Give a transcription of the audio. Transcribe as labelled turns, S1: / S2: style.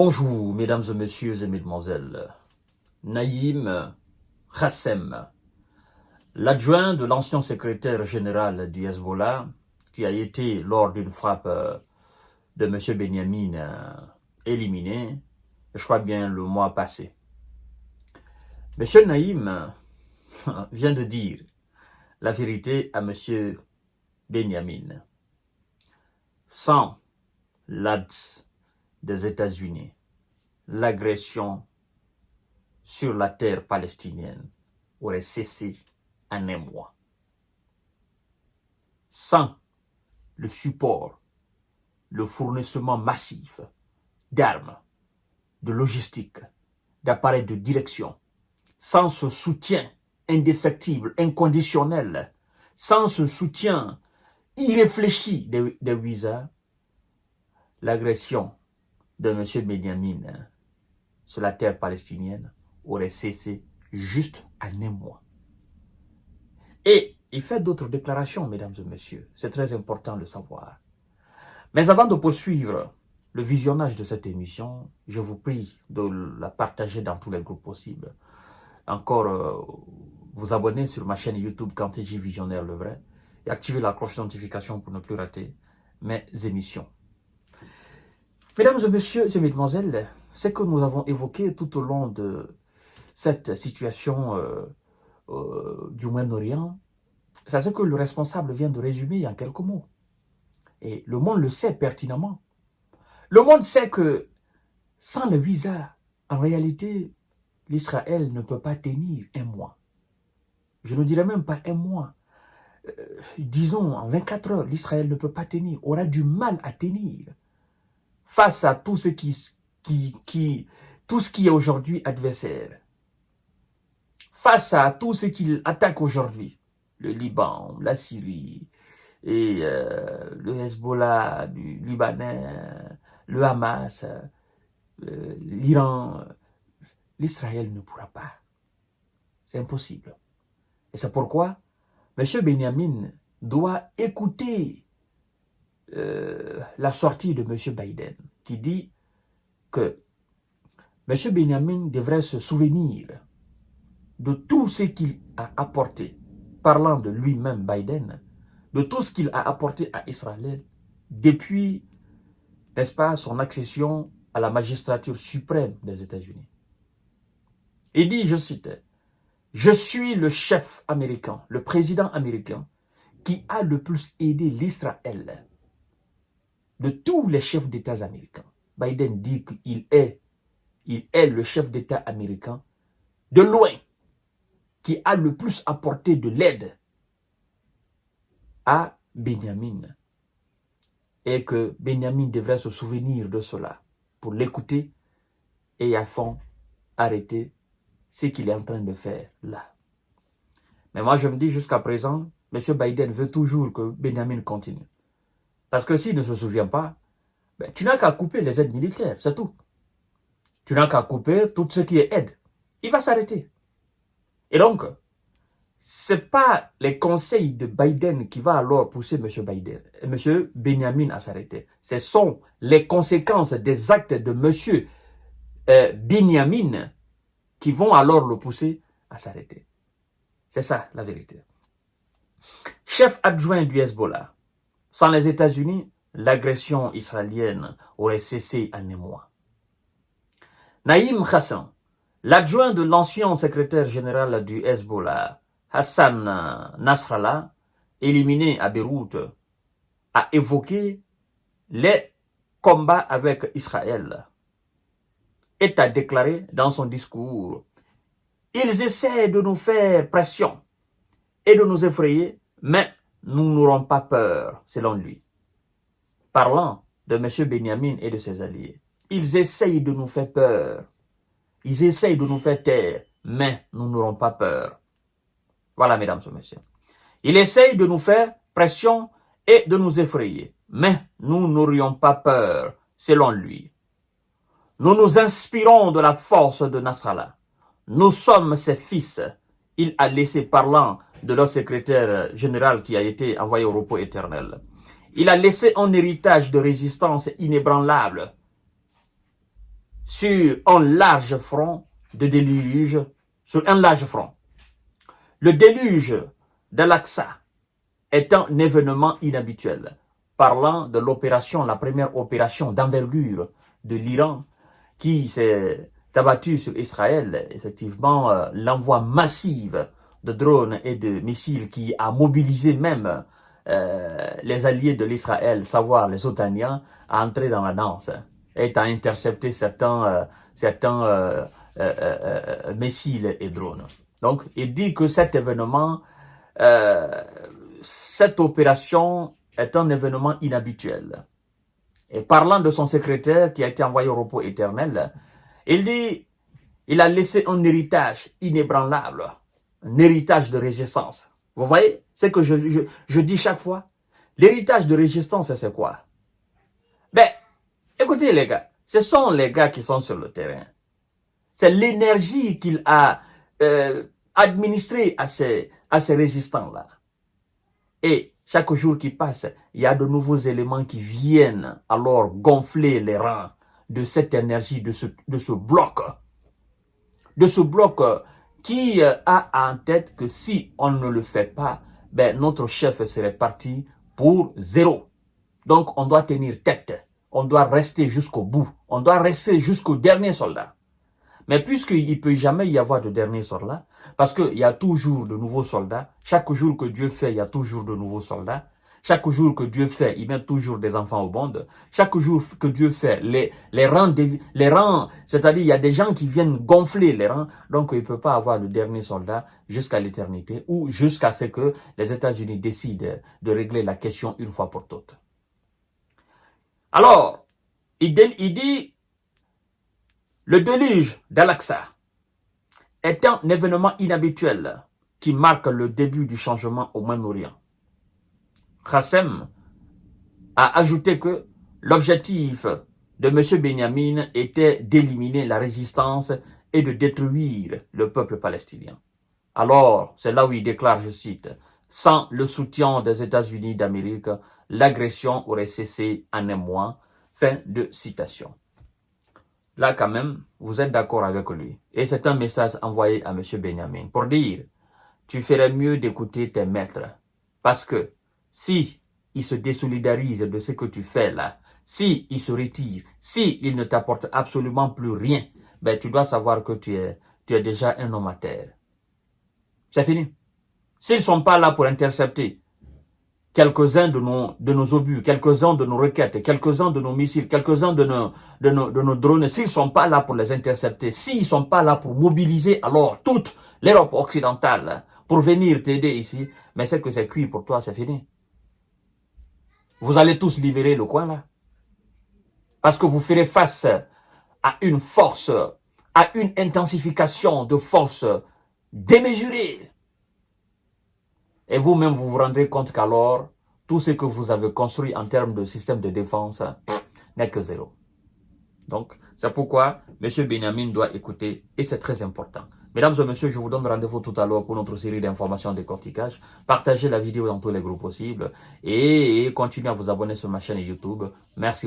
S1: Bonjour, mesdames et messieurs et mesdemoiselles. Naïm Qassem, l'adjoint de l'ancien secrétaire général du Hezbollah, qui a été, lors d'une frappe de M. Benyamin, éliminé, je crois bien le mois passé. M. Naïm vient de dire la vérité à M. Benyamin. Sans l'aide des États-Unis, l'agression sur la terre palestinienne aurait cessé en un mois. Sans le support, le fournissement massif d'armes, de logistique, d'appareils de direction, sans ce soutien indéfectible, inconditionnel, sans ce soutien irréfléchi des visas, l'agression de M. Benyamin sur la terre palestinienne aurait cessé juste en un mois. Et il fait d'autres déclarations, mesdames et messieurs. C'est très important de le savoir. Mais avant de poursuivre le visionnage de cette émission, je vous prie de la partager dans tous les groupes possibles. Encore, vous abonner sur ma chaîne YouTube Kanteji Visionnaire le Vrai et activer la cloche de notification pour ne plus rater mes émissions. Mesdames et messieurs et mesdemoiselles, ce que nous avons évoqué tout au long de cette situation du Moyen-Orient, c'est ce que le responsable vient de résumer en quelques mots. Et le monde le sait pertinemment. Le monde sait que sans le visa, en réalité, l'Israël ne peut pas tenir un mois. Je ne dirais même pas un mois. Disons, en 24 heures, l'Israël ne peut pas tenir, aura du mal à tenir face à tout ce qui est aujourd'hui adversaire. Face à tout ce qu'il attaque aujourd'hui, le Liban, la Syrie, et le Hezbollah du Libanais, le Hamas, l'Iran, l'Israël ne pourra pas. C'est impossible. Et c'est pourquoi M. Benyamin doit écouter la sortie de M. Biden, qui dit que M. Benyamin devrait se souvenir de tout ce qu'il a apporté, parlant de lui-même Biden, de tout ce qu'il a apporté à Israël depuis, n'est-ce pas, son accession à la magistrature suprême des États-Unis. Il dit, je cite, « Je suis le chef américain, le président américain qui a le plus aidé l'Israël de tous les chefs d'État américains. » Biden dit qu'il est le chef d'État américain de loin qui a le plus apporté de l'aide à Benyamin. Et que Benyamin devrait se souvenir de cela pour l'écouter et à fond arrêter ce qu'il est en train de faire là. Mais moi je me dis jusqu'à présent, M. Biden veut toujours que Benyamin continue. Parce que s'il ne se souvient pas, ben, tu n'as qu'à couper les aides militaires, c'est tout. Tu n'as qu'à couper tout ce qui est aide. Il va s'arrêter. Et donc, ce n'est pas les conseils de Biden qui va alors pousser M. Benyamin à s'arrêter. Ce sont les conséquences des actes de M. Benyamin qui vont alors le pousser à s'arrêter. C'est ça la vérité. Chef adjoint du Hezbollah, sans les États-Unis, l'agression israélienne aurait cessé en un mois. Naïm Qassem, l'adjoint de l'ancien secrétaire général du Hezbollah, Hassan Nasrallah, éliminé à Beyrouth, a évoqué les combats avec Israël et a déclaré dans son discours « Ils essaient de nous faire pression et de nous effrayer, mais nous n'aurons pas peur, selon lui. » Parlant de M. Benyamin et de ses alliés, ils essayent de nous faire peur, ils essayent de nous faire taire, mais nous n'aurons pas peur. Voilà, mesdames et messieurs. Il essaye de nous faire pression et de nous effrayer, mais nous n'aurions pas peur, selon lui. Nous nous inspirons de la force de Nasrallah. Nous sommes ses fils. Il a laissé parlant de leur secrétaire général qui a été envoyé au repos éternel. Il a laissé un héritage de résistance inébranlable. sur un large front de déluge, sur un large front. Le déluge d'Al-Aqsa est un événement inhabituel, parlant de l'opération, la première opération d'envergure de l'Iran qui s'est abattue sur Israël, effectivement l'envoi massif de drones et de missiles qui a mobilisé même les alliés de l'Israël, savoir les Otaniens, à entrer dans la danse et à intercepter certains missiles et drones. Donc, il dit que cet événement, cette opération est un événement inhabituel. Et parlant de son secrétaire qui a été envoyé au repos éternel, il dit, il a laissé un héritage inébranlable, un héritage de résistance. Vous voyez, c'est que je dis chaque fois, l'héritage de résistance, c'est quoi? Ben, écoutez les gars, ce sont les gars qui sont sur le terrain. C'est l'énergie qu'il a administrée à ces résistants-là. Et chaque jour qui passe, il y a de nouveaux éléments qui viennent alors gonfler les rangs de cette énergie, de ce bloc. De ce bloc qui a en tête que si on ne le fait pas, ben notre chef serait parti pour zéro. Donc on doit tenir tête, on doit rester jusqu'au bout, on doit rester jusqu'au dernier soldat. Mais puisqu'il ne peut jamais y avoir de dernier soldat, parce qu'il y a toujours de nouveaux soldats, chaque jour que Dieu fait, il y a toujours de nouveaux soldats, chaque jour que Dieu fait, il met toujours des enfants au monde, chaque jour que Dieu fait, les rangs, c'est-à-dire il y a des gens qui viennent gonfler les rangs, donc il ne peut pas avoir le dernier soldat jusqu'à l'éternité, ou jusqu'à ce que les États-Unis décident de régler la question une fois pour toutes. Alors, il dit, le déluge d'Al-Aqsa est un événement inhabituel qui marque le début du changement au Moyen-Orient. Qassem a ajouté que l'objectif de M. Benyamin était d'éliminer la résistance et de détruire le peuple palestinien. Alors, c'est là où il déclare, je cite, « Sans le soutien des États-Unis d'Amérique, l'agression aurait cessé en un mois. » Fin de citation. Là, quand même, vous êtes d'accord avec lui. Et c'est un message envoyé à M. Benyamin pour dire, tu ferais mieux d'écouter tes maîtres. Parce que si ils se désolidarisent de ce que tu fais là, si ils se retirent, si ils ne t'apportent absolument plus rien, ben tu dois savoir que tu es déjà un homme à terre. C'est fini. S'ils ne sont pas là pour intercepter quelques-uns de nos obus, quelques-uns de nos requêtes, quelques-uns de nos missiles, quelques-uns de nos drones, s'ils ne sont pas là pour les intercepter, s'ils ne sont pas là pour mobiliser alors toute l'Europe occidentale pour venir t'aider ici, mais c'est que c'est cuit pour toi, c'est fini. Vous allez tous libérer le coin là. Parce que vous ferez face à une force, à une intensification de force démesurée. Et vous-même, vous vous rendrez compte qu'alors, tout ce que vous avez construit en termes de système de défense n'est que zéro. Donc, c'est pourquoi M. Benyamin doit écouter, et c'est très important. Mesdames et messieurs, je vous donne rendez-vous tout à l'heure pour notre série d'informations de décortiquage. Partagez la vidéo dans tous les groupes possibles et continuez à vous abonner sur ma chaîne YouTube. Merci beaucoup.